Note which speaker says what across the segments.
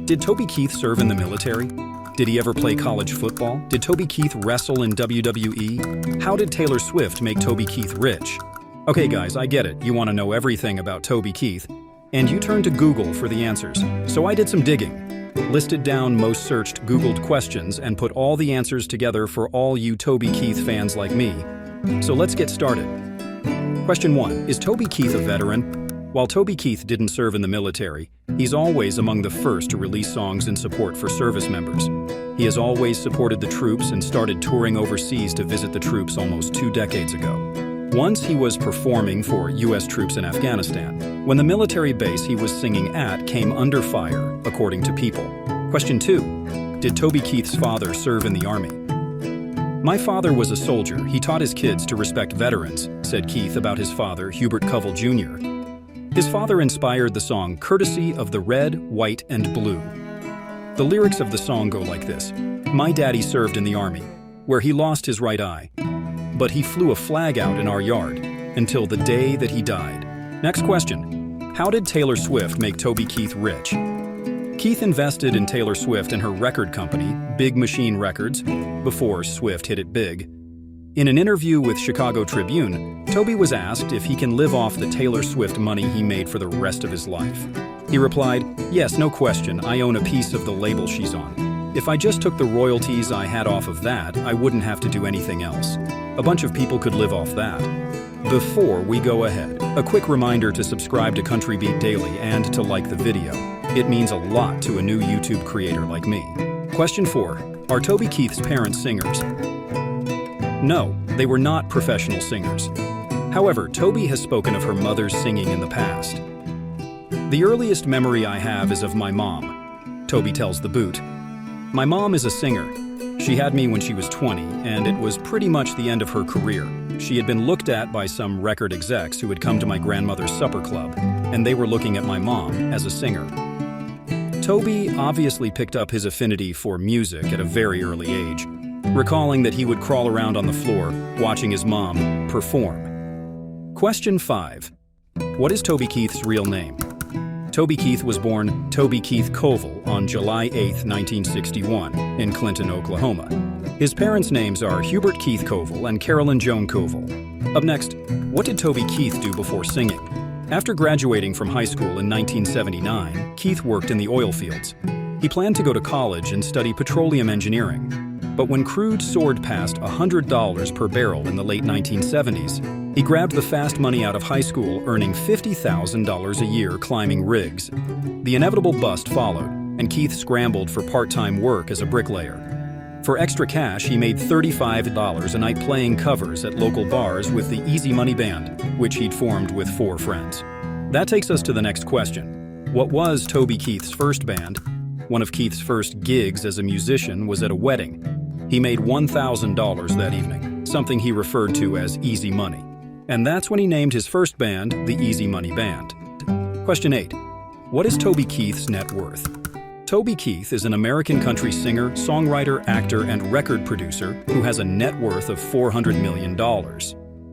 Speaker 1: Did Toby Keith serve in the military? Did he ever play college football? Did Toby Keith wrestle in WWE? How did Taylor Swift make Toby Keith rich? Okay guys, I get it. You want to know everything about Toby Keith, and you turn to Google for the answers. So I did some digging, listed down most searched Googled questions, and put all the answers together for all you Toby Keith fans like me. So let's get started. Question 1. Is Toby Keith a veteran? While Toby Keith didn't serve in the military, he's always among the first to release songs in support for service members. He has always supported the troops and started touring overseas to visit the troops almost 2 decades ago. Once he was performing for U.S. troops in Afghanistan, when the military base he was singing at came under fire, according to People. Question 2. Did Toby Keith's father serve in the Army? My father was a soldier. He taught his kids to respect veterans, said Keith about his father, Hubert Covell Jr. His father inspired the song Courtesy of the Red, White, and Blue. The lyrics of the song go like this. My daddy served in the Army, where he lost his right eye, but he flew a flag out in our yard until the day that he died. Next question. How did Taylor Swift make Toby Keith rich? Keith invested in Taylor Swift and her record company, Big Machine Records, before Swift hit it big. In an interview with Chicago Tribune, Toby was asked if he can live off the Taylor Swift money he made for the rest of his life. He replied, "Yes, no question, I own a piece of the label she's on. If I just took the royalties I had off of that, I wouldn't have to do anything else. A bunch of people could live off that." Before we go ahead, a quick reminder to subscribe to Country Beat Daily and to like the video. It means a lot to a new YouTube creator like me. Question 4. Are Toby Keith's parents singers? No, they were not professional singers. However, Toby has spoken of her mother's singing in the past. The earliest memory I have is of my mom, Toby tells The Boot. My mom is a singer. She had me when she was 20, and it was pretty much the end of her career. She had been looked at by some record execs who had come to my grandmother's supper club, and they were looking at my mom as a singer. Toby obviously picked up his affinity for music at a very early age, recalling that he would crawl around on the floor watching his mom perform. Question 5. What is Toby Keith's real name? Toby Keith was born Toby Keith Covell on July 8, 1961, in Clinton, Oklahoma. His parents' names are Hubert Keith Covell and Carolyn Joan Covell. Up next, what did Toby Keith do before singing? After graduating from high school in 1979, Keith worked in the oil fields. He planned to go to college and study petroleum engineering. But when crude soared past $100 per barrel in the late 1970s, he grabbed the fast money out of high school, earning $50,000 a year climbing rigs. The inevitable bust followed, and Keith scrambled for part-time work as a bricklayer. For extra cash, he made $35 a night playing covers at local bars with the Easy Money Band, which he'd formed with 4 friends. That takes us to the next question. What was Toby Keith's first band? One of Keith's first gigs as a musician was at a wedding. He made $1,000 that evening, something he referred to as easy money. And that's when he named his first band the Easy Money Band. Question 8. What is Toby Keith's net worth? Toby Keith is an American country singer, songwriter, actor, and record producer who has a net worth of $400 million.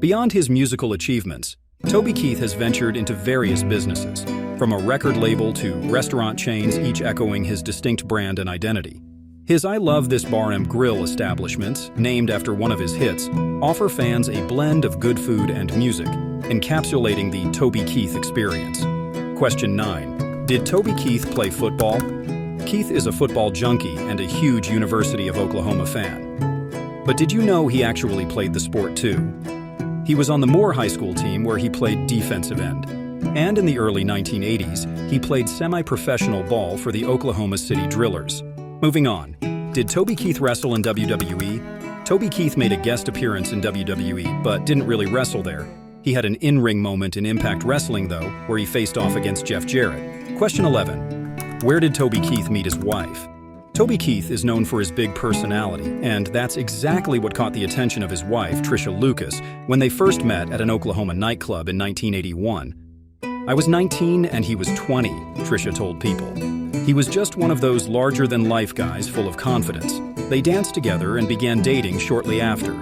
Speaker 1: Beyond his musical achievements, Toby Keith has ventured into various businesses, from a record label to restaurant chains, each echoing his distinct brand and identity. His I Love This Bar and Grill establishments, named after one of his hits, offer fans a blend of good food and music, encapsulating the Toby Keith experience. Question 9. Did Toby Keith play football? Keith is a football junkie and a huge University of Oklahoma fan. But did you know he actually played the sport too? He was on the Moore High School team where he played defensive end. And in the early 1980s, he played semi-professional ball for the Oklahoma City Drillers. Moving on, did Toby Keith wrestle in WWE? Toby Keith made a guest appearance in WWE, but didn't really wrestle there. He had an in-ring moment in Impact Wrestling, though, where he faced off against Jeff Jarrett. Question 11. Where did Toby Keith meet his wife? Toby Keith is known for his big personality, and that's exactly what caught the attention of his wife, Trisha Lucas, when they first met at an Oklahoma nightclub in 1981. I was 19 and he was 20, Trisha told People. He was just one of those larger-than-life guys full of confidence. They danced together and began dating shortly after.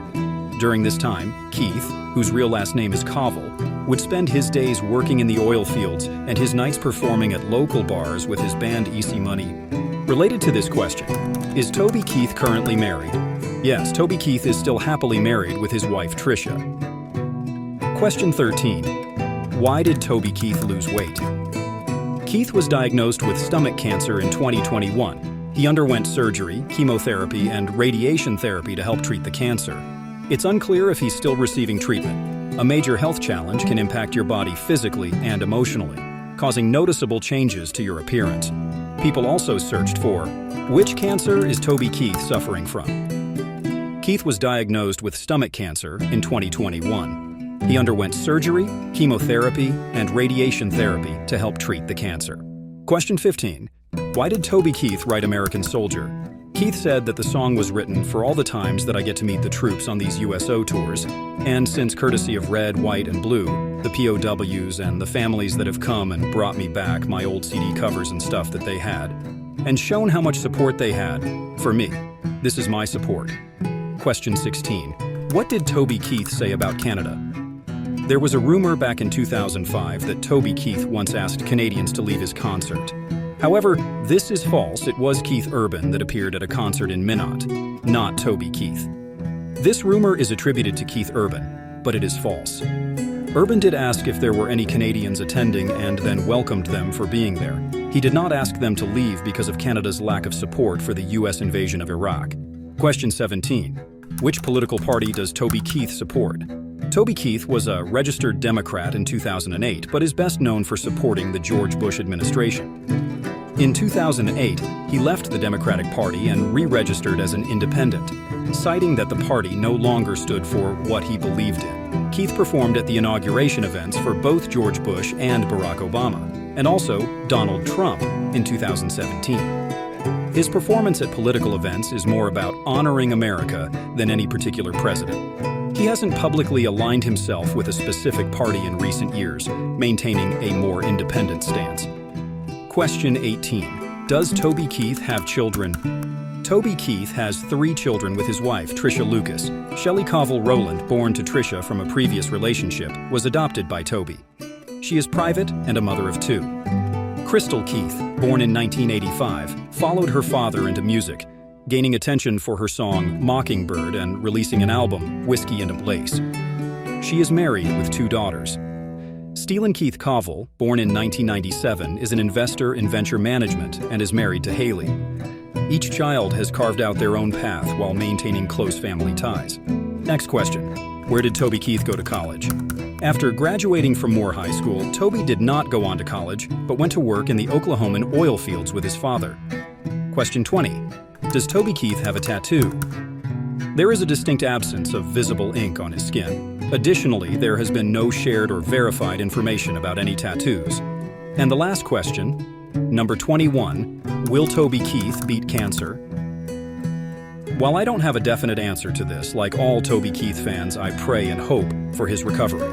Speaker 1: During this time, Keith, whose real last name is Covell, would spend his days working in the oil fields and his nights performing at local bars with his band Easy Money. Related to this question, is Toby Keith currently married? Yes, Toby Keith is still happily married with his wife Trisha. Question 13. Why did Toby Keith lose weight? Keith was diagnosed with stomach cancer in 2021. He underwent surgery, chemotherapy, and radiation therapy to help treat the cancer. It's unclear if he's still receiving treatment. A major health challenge can impact your body physically and emotionally, causing noticeable changes to your appearance. People also searched for, which cancer is Toby Keith suffering from? Keith was diagnosed with stomach cancer in 2021. He underwent surgery, chemotherapy, and radiation therapy to help treat the cancer. Question 15. Why did Toby Keith write American Soldier? Keith said that the song was written for all the times that I get to meet the troops on these USO tours, and since courtesy of Red, White, and Blue, the POWs and the families that have come and brought me back my old CD covers and stuff that they had, and shown how much support they had for me. This is my support. Question 16. What did Toby Keith say about Canada? There was a rumor back in 2005 that Toby Keith once asked Canadians to leave his concert. However, this is false. It was Keith Urban that appeared at a concert in Minot, not Toby Keith. This rumor is attributed to Keith Urban, but it is false. Urban did ask if there were any Canadians attending and then welcomed them for being there. He did not ask them to leave because of Canada's lack of support for the US invasion of Iraq. Question 17. Which political party does Toby Keith support? Toby Keith was a registered Democrat in 2008, but is best known for supporting the George Bush administration. In 2008, he left the Democratic Party and re-registered as an independent, citing that the party no longer stood for what he believed in. Keith performed at the inauguration events for both George Bush and Barack Obama, and also Donald Trump in 2017. His performance at political events is more about honoring America than any particular president. He hasn't publicly aligned himself with a specific party in recent years, maintaining a more independent stance. Question 18. Does Toby Keith have children? Toby Keith has 3 children with his wife, Trisha Lucas. Shelley Covell Rowland, born to Trisha from a previous relationship, was adopted by Toby. She is private and a mother of 2. Crystal Keith, born in 1985, followed her father into music, gaining attention for her song Mockingbird and releasing an album, Whiskey and a Blaze. She is married with 2 daughters. Stephen Keith Covell, born in 1997, is an investor in venture management and is married to Haley. Each child has carved out their own path while maintaining close family ties. Next question. Where did Toby Keith go to college? After graduating from Moore High School, Toby did not go on to college, but went to work in the Oklahoman oil fields with his father. Question 20. Does Toby Keith have a tattoo? There is a distinct absence of visible ink on his skin. Additionally, there has been no shared or verified information about any tattoos. And the last question, number 21, will Toby Keith beat cancer? While I don't have a definite answer to this, like all Toby Keith fans, I pray and hope for his recovery.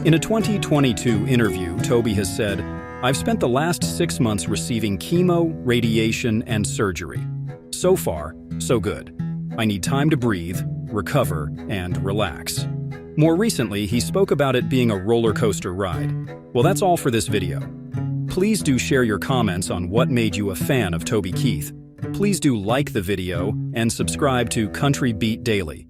Speaker 1: In a 2022 interview, Toby has said, "I've spent the last 6 months receiving chemo, radiation, and surgery. So far, so good. I need time to breathe, recover, and relax." More recently, he spoke about it being a roller coaster ride. Well, that's all for this video. Please do share your comments on what made you a fan of Toby Keith. Please do like the video and subscribe to Country Beat Daily.